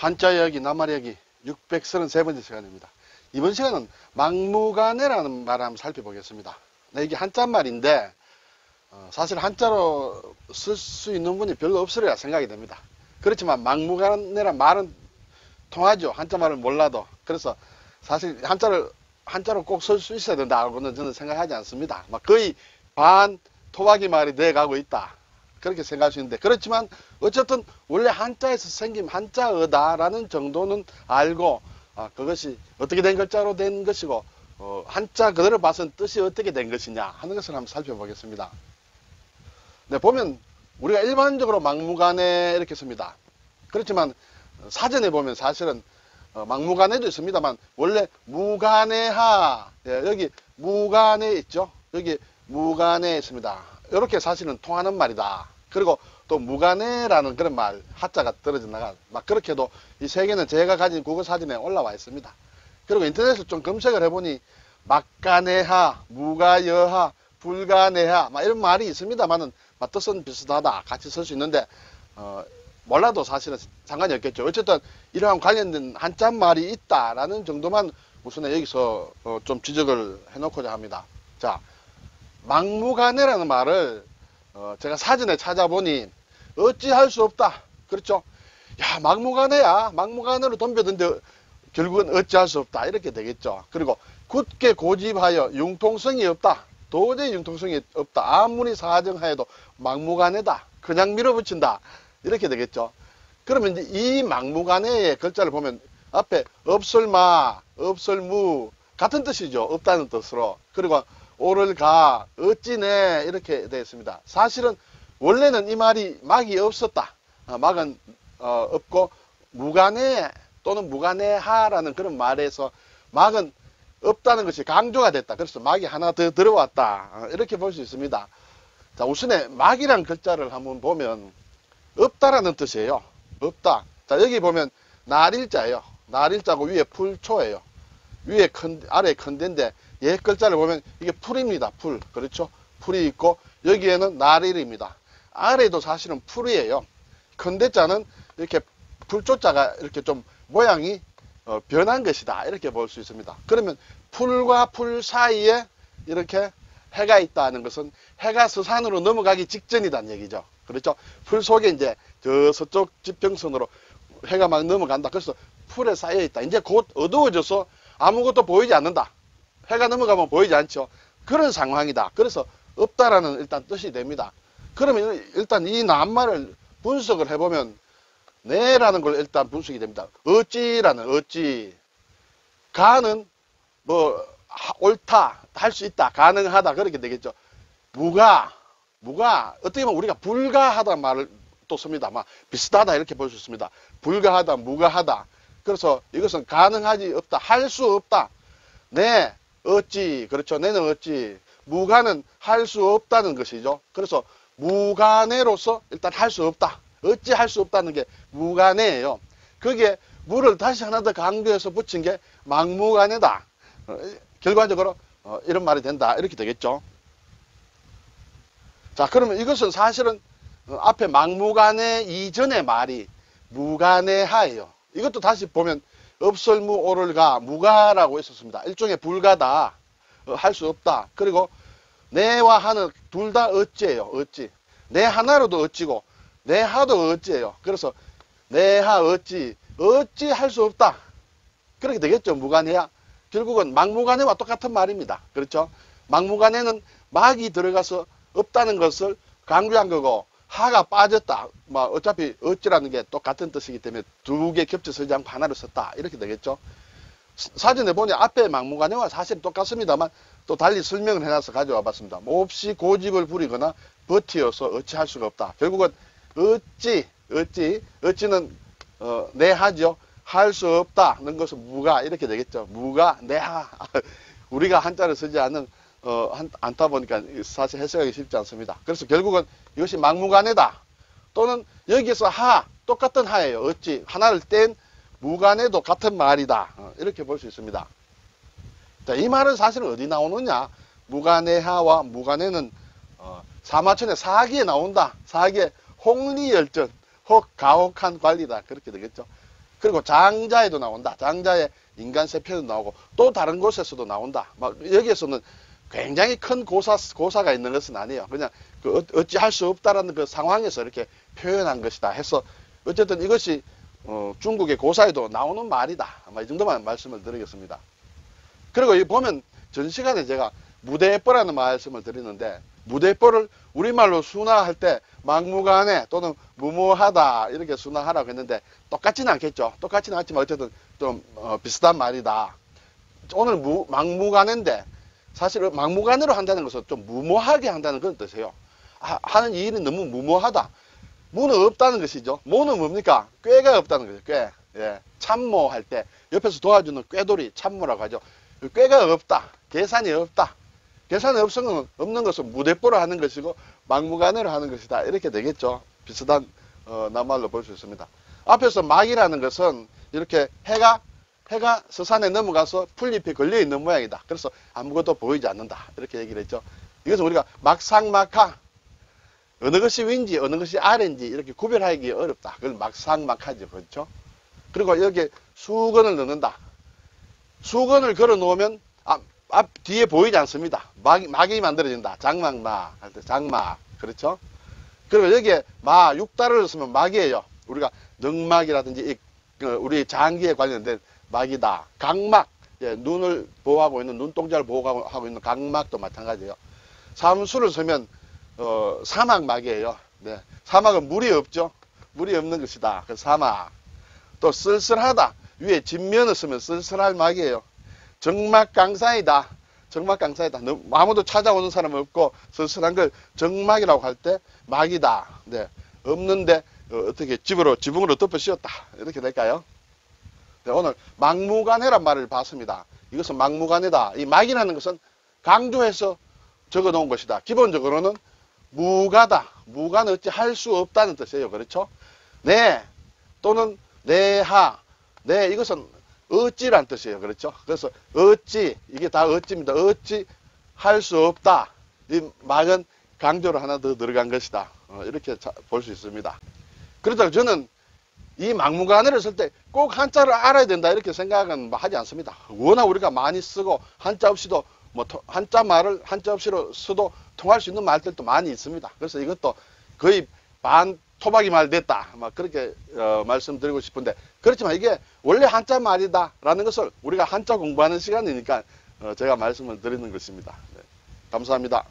한자 이야기, 낱말 이야기 633번째 시간입니다. 이번 시간은 막무가내라는 말을 한번 살펴보겠습니다. 이게 한자말인데 사실 한자로 쓸 수 있는 분이 별로 없으리라 생각이 됩니다. 그렇지만 막무가내란 말은 통하죠. 한자말을 몰라도. 그래서 사실 한자로 꼭 쓸 수 있어야 된다고는 저는 생각하지 않습니다. 거의 반 토박이 말이 돼가고 있다. 그렇게 생각할 수 있는데, 그렇지만 어쨌든 원래 한자에서 생긴 한자어다라는 정도는 알고 그것이 어떻게 된 글자로 된 것이고 한자 그대로 봐서는 뜻이 어떻게 된 것이냐 하는 것을 한번 살펴보겠습니다. 네, 보면 우리가 일반적으로 막무가내 이렇게 씁니다. 그렇지만 사전에 보면 사실은 막무가내도 있습니다만 원래 무가내하, 여기 무가내 있죠. 여기 무가내 있습니다. 이렇게 사실은 통하는 말이다. 그리고 또 무가내라는 그런 말, 하자가 떨어져 나가, 그렇게도 이 세 개는 제가 가진 국어 사전에 올라와 있습니다. 그리고 인터넷에서 좀 검색을 해보니 막가내하, 무가여하, 불가내하 이런 말이 있습니다만은 뜻은 비슷하다, 같이 쓸 수 있는데 몰라도 사실은 상관이 없겠죠. 어쨌든 이러한 관련된 한자말이 있다라는 정도만 우선 여기서 좀 지적을 해놓고자 합니다. 자, 막무가내라는 말을 제가 사전에 찾아보니 어찌할 수 없다. 그렇죠? 야, 막무가내야. 막무가내로 덤벼든데 결국은 어찌할 수 없다. 이렇게 되겠죠. 그리고 굳게 고집하여 융통성이 없다. 도저히 융통성이 없다. 아무리 사정하여도 막무가내다. 그냥 밀어붙인다. 이렇게 되겠죠. 그러면 이제 이 막무가내의 글자를 보면 앞에 없을마, 없을무 같은 뜻이죠. 없다는 뜻으로. 그리고 오를 가, 어찌네 이렇게 되어 있습니다. 사실은 원래는 이 말이 막이 없었다. 막은 없고 무가내 또는 무가내하라는 그런 말에서 막은 없다는 것이 강조가 됐다. 그래서 막이 하나 더 들어왔다. 이렇게 볼 수 있습니다. 자, 우선에 막이란 글자를 한번 보면 없다라는 뜻이에요. 없다. 자, 여기 보면 날일자예요. 날일자고 위에 풀초예요. 위에 아래 큰데인데 옛 글자를 보면 이게 풀입니다. 풀. 그렇죠? 풀이 있고 여기에는 날일입니다. 아래도 사실은 풀이에요. 큰데자는 이렇게 풀조자가 이렇게 좀 모양이 변한 것이다. 이렇게 볼 수 있습니다. 그러면 풀과 풀 사이에 이렇게 해가 있다는 것은 해가 서산으로 넘어가기 직전이란 얘기죠. 그렇죠? 풀 속에 이제 저 서쪽 지평선으로 해가 막 넘어간다. 그래서 풀에 쌓여 있다. 이제 곧 어두워져서 아무것도 보이지 않는다. 해가 넘어가면 보이지 않죠. 그런 상황이다. 그래서 없다라는 일단 뜻이 됩니다. 그러면 일단 이 낱말을 분석을 해보면 네라는 걸 일단 분석이 됩니다. 어찌라는 어찌, 가는 뭐 옳다, 할 수 있다, 가능하다 그렇게 되겠죠. 무가 어떻게 보면 우리가 불가하다 말을 또 씁니다. 비슷하다 이렇게 볼 수 있습니다. 불가하다, 무가하다. 그래서 이것은 가능하지 없다, 할 수 없다. 네, 어찌, 그렇죠. 내는 어찌. 무가는 할 수 없다는 것이죠. 그래서 무가내로서 일단 할 수 없다. 어찌 할 수 없다는 게 무가내예요. 거기에 무를 다시 하나 더 강조해서 붙인 게 막무가내다. 결과적으로 이런 말이 된다. 이렇게 되겠죠. 자, 그러면 이것은 사실은 앞에 막무가내 이전의 말이 무가내하예요. 이것도 다시 보면 없을무 오를 가 무가라고 있었습니다. 일종의 불가다. 할 수 없다. 그리고 내와 하는 둘 다 어찌예요. 어찌. 내 하나로도 어찌고 내 하도 어찌예요. 그래서 내하 어찌 할 수 없다. 그렇게 되겠죠. 무가내야. 결국은 막무가내와 똑같은 말입니다. 그렇죠. 막무가내는 막이 들어가서 없다는 것을 강조한 거고 하가 빠졌다. 어차피 어찌라는 게 똑같은 뜻이기 때문에 두 개 겹쳐 쓰지 않고 하나를 썼다. 이렇게 되겠죠. 사전에 보니 앞에 막무가내와 사실 똑같습니다만 또 달리 설명을 해놔서 가져와 봤습니다. 몹시 고집을 부리거나 버티어서 어찌할 수가 없다. 결국은 어찌는 내하죠. 할 수 없다는 것은 무가 이렇게 되겠죠. 무가 내하. 우리가 한자를 쓰지 않다 보니까 사실 해석하기 쉽지 않습니다. 그래서 결국은 이것이 막무가내다. 또는 여기서 똑같은 하예요. 어찌 하나를 뗀 무가내도 같은 말이다. 이렇게 볼 수 있습니다. 자, 이 말은 사실은 어디 나오느냐? 무가내하와 무가내는 사마천의 사기에 나온다. 사기의 홍리열전, 혹 가혹한 관리다. 그렇게 되겠죠. 그리고 장자에도 나온다. 장자에 인간 세편도 나오고 또 다른 곳에서도 나온다. 막 여기에서는 굉장히 큰 고사가 있는 것은 아니에요. 그냥 그 어찌할 수 없다라는 그 상황에서 이렇게 표현한 것이다 해서 어쨌든 이것이 중국의 고사에도 나오는 말이다. 아마 이 정도만 말씀을 드리겠습니다. 그리고 이 보면 전 시간에 제가 무대뽀라는 말씀을 드리는데 무대뽀를 우리말로 순화할 때 막무가내 또는 무모하다 이렇게 순화하라고 했는데 똑같지는 않겠죠. 똑같지는 않지만 어쨌든 좀 비슷한 말이다. 오늘 막무가내인데 사실 막무가내로 한다는 것은 좀 무모하게 한다는 그런 뜻이에요. 하는 이 일은 너무 무모하다. 무는 없다는 것이죠. 모는 뭡니까? 꾀가 없다는 거죠. 꾀. 예. 참모할 때 옆에서 도와주는 꾀돌이 참모라고 하죠. 꾀가 없다. 계산이 없다. 계산이 없는 것은 무대뽀로 하는 것이고 막무가내로 하는 것이다. 이렇게 되겠죠. 비슷한 낱말로 볼 수 있습니다. 앞에서 막이라는 것은 이렇게 해가 서산에 넘어가서 풀잎이 걸려 있는 모양이다. 그래서 아무것도 보이지 않는다. 이렇게 얘기를 했죠. 이것은 우리가 막상막하 어느 것이 위인지 어느 것이 아래인지 이렇게 구별하기 어렵다. 그걸 막상막하죠. 그렇죠? 그리고 여기에 수건을 넣는다. 수건을 걸어 놓으면 앞 뒤에 보이지 않습니다. 막이 만들어진다. 장막마 할 때 장막. 그렇죠? 그리고 여기에 육달을 쓰면 막이에요. 우리가 늑막이라든지 우리 장기에 관련된 막이다. 각막, 예, 눈을 보호하고 있는 눈동자를 보호하고 있는 각막도 마찬가지예요. 삼수를 쓰면 사막막이에요. 네. 사막은 물이 없죠. 물이 없는 것이다. 그 사막. 또 쓸쓸하다. 위에 진면을 쓰면 쓸쓸할 막이에요. 정막강산이다. 정막강산이다. 아무도 찾아오는 사람 없고 쓸쓸한 걸 정막이라고 할 때 막이다. 네. 없는데 어떻게 지붕으로 덮어 씌웠다. 이렇게 될까요? 네, 오늘 막무가내란 말을 봤습니다. 이것은 막무가내다. 이 막이라는 것은 강조해서 적어 놓은 것이다. 기본적으로는 무가다. 무가는 어찌 할 수 없다는 뜻이에요. 그렇죠? 네 또는 내하. 네, 이것은 어찌란 뜻이에요. 그렇죠? 그래서 어찌, 이게 다 어찌입니다. 어찌 할 수 없다. 이 막은 강조로 하나 더 들어간 것이다. 이렇게 볼 수 있습니다. 그렇다고 저는 이 막무가내를 쓸 때 꼭 한자를 알아야 된다 이렇게 생각은 하지 않습니다. 워낙 우리가 많이 쓰고 한자 없이도 한자 말을 한자 없이로 써도 통할 수 있는 말들도 많이 있습니다. 그래서 이것도 거의 반 토박이 말 됐다. 막 그렇게 말씀드리고 싶은데 그렇지만 이게 원래 한자 말이다 라는 것을 우리가 한자 공부하는 시간이니까 제가 말씀을 드리는 것입니다. 네, 감사합니다.